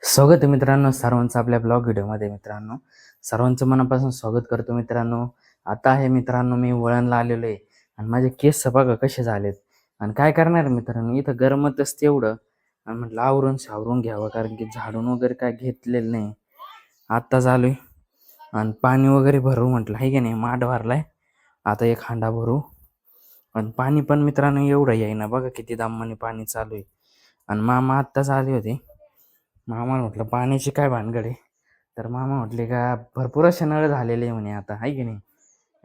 स्वागत आहे मित्रांनो सर्वांचं आपल्या ब्लॉग व्हिडिओमध्ये. मित्रांनो, सर्वांचं मनापासून स्वागत करतो. मित्रांनो, आता आहे मित्रांनो मी वळणला आलेलो आहे आणि माझे केस बघा कसे झालेत. आणि काय करणार मित्रांनो, इथं गरमतच तेवढं. आणि म्हटलं आवरून सावरून घ्यावं, कारण की झाडून वगैरे काय घेतलेलं नाही. आत्ताच आलोय आणि पाणी वगैरे भरू म्हटलं, आहे की नाही. माठ भरलाय, आता एक हांडा भरू. आणि पाणी पण मित्रांनो एवढं येईना, बघा किती दामाने पाणी चालू आहे. आणि मामा आत्ताच आले होते. मामा म्हटलं पाण्याची काय भानगड आहे. तर मामा म्हटले का भरपूर असे नळ झालेले आहे म्हणे, आता आहे की नाही.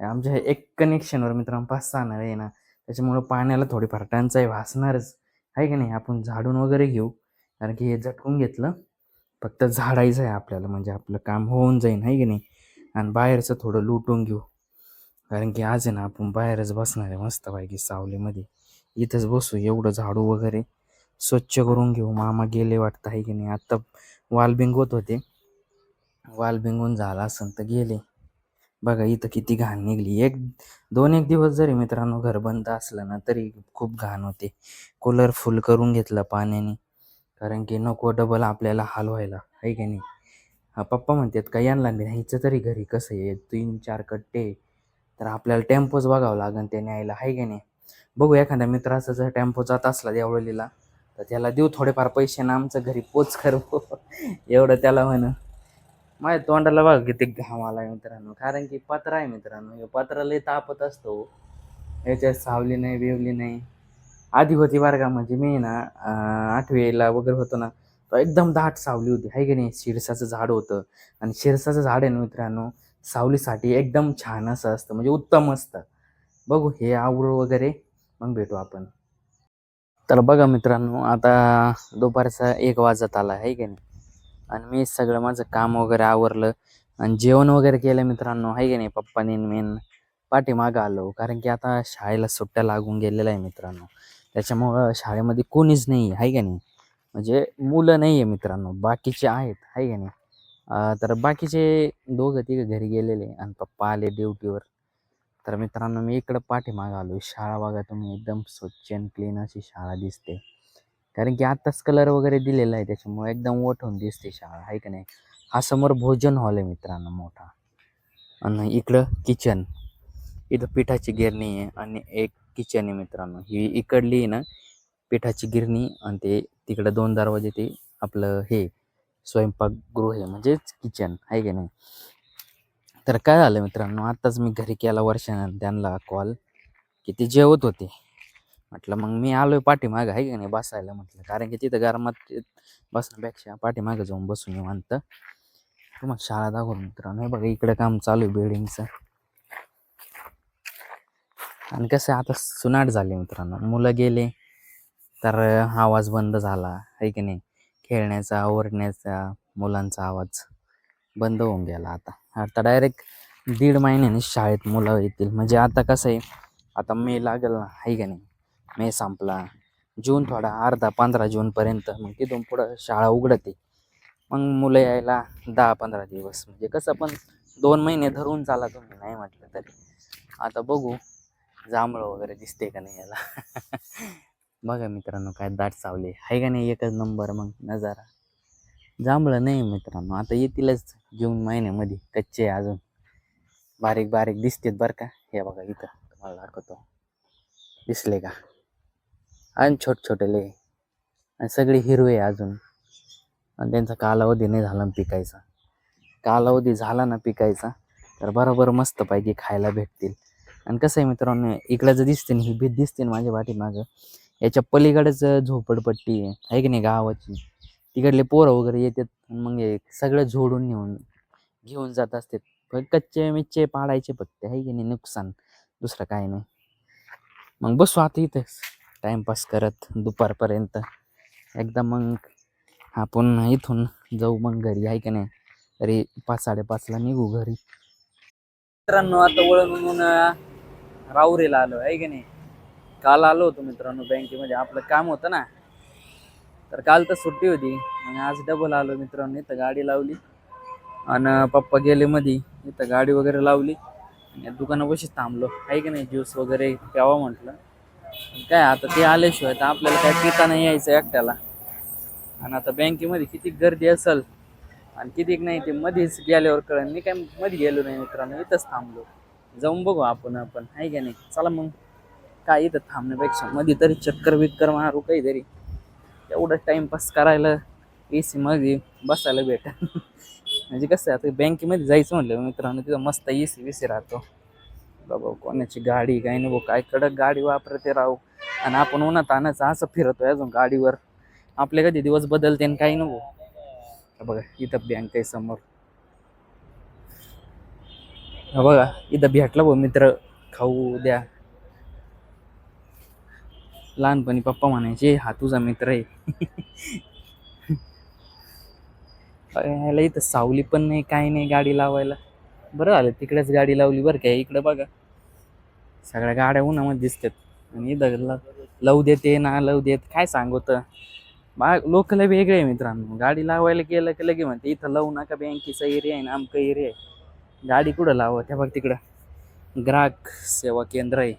आमच्या एक कनेक्शनवर मित्रांनो 5-6 नळ आहे ना, त्याच्यामुळं पाण्याला थोडीफार टंचाई भासणारच आहे की नाही. आपण झाडून वगैरे घेऊ, कारण की हे झटकून घेतलं फक्त झाडायचं आहे आपल्याला, म्हणजे आपलं काम होऊन जाईल आहे की नाही. आणि बाहेरचं थोडं लुटून घेऊ, कारण की आज आहे ना आपण बाहेरच बसणार आहे मस्तपैकी सावलीमध्ये. इथंच बसू, एवढं झाडू वगैरे स्वच्छ करून घेऊ. मामा गेले वाटतं आहे की नाही. आत्ता वाल बिंगवत होते, वाल बिंगून झाला असेल तर गेले. बघा इथं किती घाण निघली. 1-2 दिवस जरी मित्रांनो घर बंद असलं ना, तरी खूप घाण होते. कूलर फुल करून घेतलं पाण्याने, कारण की नको डबल आपल्याला हाल व्हायला आहे की नाही. पप्पा म्हणतात का यांना न्यायचं तरी घरी कसं आहे, 3-4 कट्टे, तर आपल्याला टेम्पोच बघावं लागेल ते न्यायला आहे की नाही. बघू एखाद्या मित्राचा जर टेम्पो जात असला देवळलीला, तर त्याला देऊ थोडेफार पैसे ना, आमचं घरी पोच करतो. एवढं त्याला म्हणू. माझ्या तोंडाला बघा किती घाम आलाय मित्रांनो, कारण की पत्रा आहे मित्रांनो. हे पत्रा लय तापत असतो, याच्यात सावली नाही बिवली नाही. आधी होती बरं का, म्हणजे मी ना 8वीला वगैरे होतो ना, तर एकदम दाट सावली होती आहे की नाही. शिरसाचं झाड होतं, आणि शिरसाचं झाड आहे ना मित्रांनो, सावलीसाठी एकदम छान असं असतं, म्हणजे उत्तम असतं. बघू हे आवरू वगैरे, मग भेटू आपण. तर बघा मित्रांनो, आता दुपारचा 1 वाजत आला आहे की नाही. आणि मी सगळं माझं काम वगैरे आवरलं आणि जेवण वगैरे केलं मित्रांनो आहे की नाही. पप्पानी मेन पाठीमागं आलो, कारण की आता शाळेला सुट्ट्या लागून गेलेल्या आहे मित्रांनो. त्याच्यामुळं शाळेमध्ये कोणीच नाही आहे की नाही. म्हणजे मुलं नाही आहे मित्रांनो, बाकीचे आहेत आहे की नाही. तर बाकीचे 2-3 घरी गेलेले आणि पप्पा आले ड्युटीवर. तर मित्रांनो मी इकडं पाठीमागं आलो. शाळा बघा तुम्ही, एकदम स्वच्छ आणि क्लीन अशी शाळा दिसते, कारण की आत्ताच कलर वगैरे दिलेला आहे, त्याच्यामुळे एकदम ओठून दिसते शाळा आहे का नाही. हा समोर भोजन हॉल आहे मित्रांनो मोठा, आणि इकडं किचन. इथं पिठाची गिरणी आहे आणि एक किचन आहे मित्रांनो. ही इकडली आहे ना पिठाची गिरणी, आणि ते तिकडं 2 दरवाजे ते आपलं हे स्वयंपाकगृह आहे, म्हणजेच किचन आहे की नाही. तर काय झालं मित्रांनो, आत्ताच मी घरी केला वर्षानं त्यांना कॉल, की ते जेवत होते. म्हटलं मग मी आलोय पाठीमागं आहे की नाही बसायला, म्हटलं कारण की तिथं गरमात बसण्यापेक्षा पाठीमागं जाऊन बसून निवांत तुम्हाला शाळा दाखवून. मित्रांनो हे बघा इकडं काम चालू आहे बिल्डिंगचं. आणि कसं आता सुनाट झाले मित्रांनो, मुलं गेले तर आवाज बंद झाला आहे की नाही. खेळण्याचा ओरडण्याचा मुलांचा आवाज बंद होऊन गेला. आता डायरेक्ट 1.5 महिन्याने शाळेत मुलं येतील. म्हणजे आता कसं आहे, आता मे लागेल ना आहे की नाही. मे संपला, जून थोडा अर्धा 15 जूनपर्यंत, मग तिथून पुढं शाळा उघडते. मग मुलं यायला 10-15 दिवस, म्हणजे कसं पण 2 महिने धरून चाला तुम्ही नाही म्हटलं तरी. आता बघू जांभळं वगैरे दिसते का नाही याला. बघा मित्रांनो काय दाट सावली आहे का नाही, एकच नंबर मग नजारा. जांभळं नाही मित्रांनो, आता येतीलच जून महिन्यामध्ये, कच्चे अजून बारीक बारीक दिसतेत बरं का. हे बघा इथं तुम्हाला दाखवतो, दिसले का. आणि छोटे आणि सगळे हिरवे अजून. आणि त्यांचा कालावधी नाही झाला ना पिकायचा. कालावधी झाला ना पिकायचा तर बरोबर मस्तपैकी खायला भेटतील. आणि कसं आहे मित्रांनो, इकडं जर दिसते ना ही भीत दिसते ना माझ्या पाठीमागं, याच्या पलीकडेच झोपडपट्टी आहे की नाही गावाची. तिकडले पोरं वगैरे येतात, मग हे सगळं झोडून घेऊन जात असतात. कच्चे मिच्चे पाडायचे फक्त आहे की नाही, नुकसान दुसरं काय नाही. मग बसू आता इथंच टाईमपास करत दुपारपर्यंत. एकदा मग आपण इथून जाऊ मग घरी आहे की नाही. तरी 5-5:30ला निघू घरी. मित्रांनो आता वळून राहुरीला आलो आहे की नाही. काल आलो होतो मित्रांनो बँकेमध्ये, आपलं काम होतं ना, तर काल तर सुट्टी होती. आणि आज डबल आलो मित्रांनो. इथं गाडी लावली आणि पप्पा गेले मधी, इथं गाडी वगैरे लावली आणि दुकानापाशीच थांबलो आहे की नाही. ज्यूस वगैरे प्यावा म्हटलं. काय आता ते आल्याशिवाय तर आपल्याला काय पिता नाही यायचं एकट्याला. आणि आता बँकेमध्ये किती गर्दी असेल आणि किती नाही ते मध्येच गेल्यावर कळलं. मी काय मध्ये गेलो नाही मित्रांनो, इथंच थांबलो. जाऊन बघू आपण आहे का नाही. चला मग, काय इथं थांबण्यापेक्षा मध्ये तरी चक्कर बिक्कर मारू काहीतरी. एवढं टाइमपास करायला एसी मध्ये बसायला भेट. म्हणजे कसं आहे, आता बँकेमध्ये जायचं म्हटलं मित्रांनो, तिथं मस्त एसी बीसी राहतो. बाबा कोणाची गाडी काय नको, काय कडक गाडी वापरते राहू. आणि आपण उन्हात आणायचं असं फिरतोय अजून गाडीवर. आपले कधी दिवस बदलते आणि काही नको. बघा इथं बँक आहे समोर. बघा इथं भेटला भाऊ मित्र, खाऊ द्या. लहानपणी पप्पा म्हणायचे हा तुझा मित्र आहे. ह्याला इथं सावली पण नाही, काही नाही गाडी लावायला. बरं झालं तिकडेच गाडी लावली बरं काय. इकडे बघा सगळ्या गाड्या उन्हामध्ये दिसतात. आणि इथं लावू देते ना लावू देत काय सांगत. लोकल वेगळे आहे मित्रांनो. गाडी लावायला गेलं की लगे म्हणते इथं लावू नका, बँकेचा एरिया आहे ना आमका एरिया आहे. गाडी कुठं लावा त्या बघ तिकडं ग्राहक सेवा केंद्र आहे.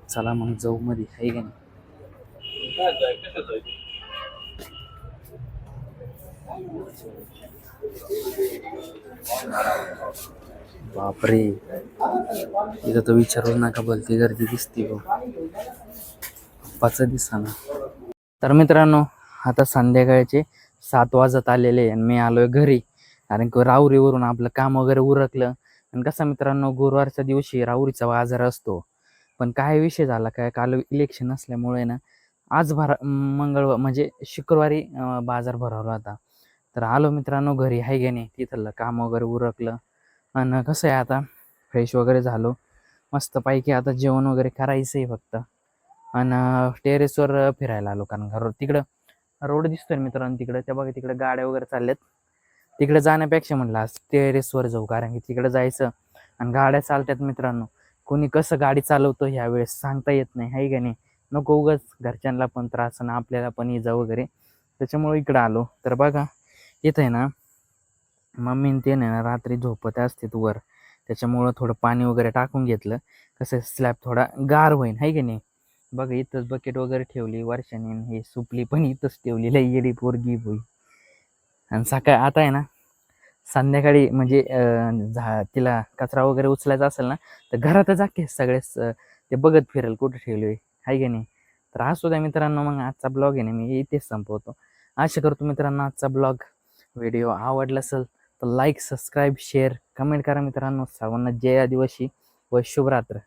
चला मग जाऊ मध्ये आहे का नाही. बापरे, इथं तर विचारू नका बोलती गर्दी दिसते गो. पप्पाच दिसना. तर मित्रांनो, आता संध्याकाळचे 7 वाजत आलेले आणि मी आलोय घरी. कारण की राहुरीवरून आपलं काम वगैरे उरकलं. आणि कसं मित्रांनो, गुरुवारच्या दिवशी राहुरीचा बाजार असतो. पण काय विषय झाला काय, काल इलेक्शन असल्यामुळे ना आज मंगळवार म्हणजे शुक्रवारी बाजार भरवला होता. तर आलो मित्रांनो घरी आहे की नाही. तिथलं काम वगैरे उरकलं आणि कसं आहे आता फ्रेश वगैरे झालो. मस्तपैकी आता जेवण वगैरे करायचं आहे फक्त. आणि टेरेसवर फिरायला आलो, कारण घर तिकडं रोड दिसतोय मित्रांनो. तिकडं त्या बघा तिकडे गाड्या वगैरे चालल्यात. तिकडे जाण्यापेक्षा म्हणलं आज टेरेसवर जाऊ, कारण की तिकडे जायचं आणि गाड्या चालतात मित्रांनो. कोणी कसं गाडी चालवतो ह्यावेळेस सांगता येत नाही आहे का नाही. नको उगाच घरच्यांना पण त्रास आणि आपल्याला पण इजा वगैरे. त्याच्यामुळे इकडं आलो. तर बघा इथं आहे ना मम्मीन ते नाही ना रात्री झोपत असते वर. त्याच्यामुळं थोडं पाणी वगैरे टाकून घेतलं, कसं स्लॅब थोडा गार होईन आहे की नाही. बघा इथंच बकेट वगैरे ठेवली वर्षाने. हे सुपली पण इथंच ठेवली, लई येडी पोरगी होई. आणि सकाळ आता आहे ना संध्याकाळी म्हणजे तिला कचरा वगैरे उचलायचा असेल ना तर घरातच अख्खे सगळेच ते बघत फिरेल कुठे ठेवले आहे की नाही. तर असू द्या मित्रांनो, मग आजचा ब्लॉग आहे ना मी इथेच संपवतो. आशा करतो मित्रांनो आजचा ब्लॉग व्हिडिओ आवडला असेल तर लाईक सबस्क्राईब शेअर कमेंट करा मित्रांनो. सर्वांना जय आदिवासी व शुभरात्र.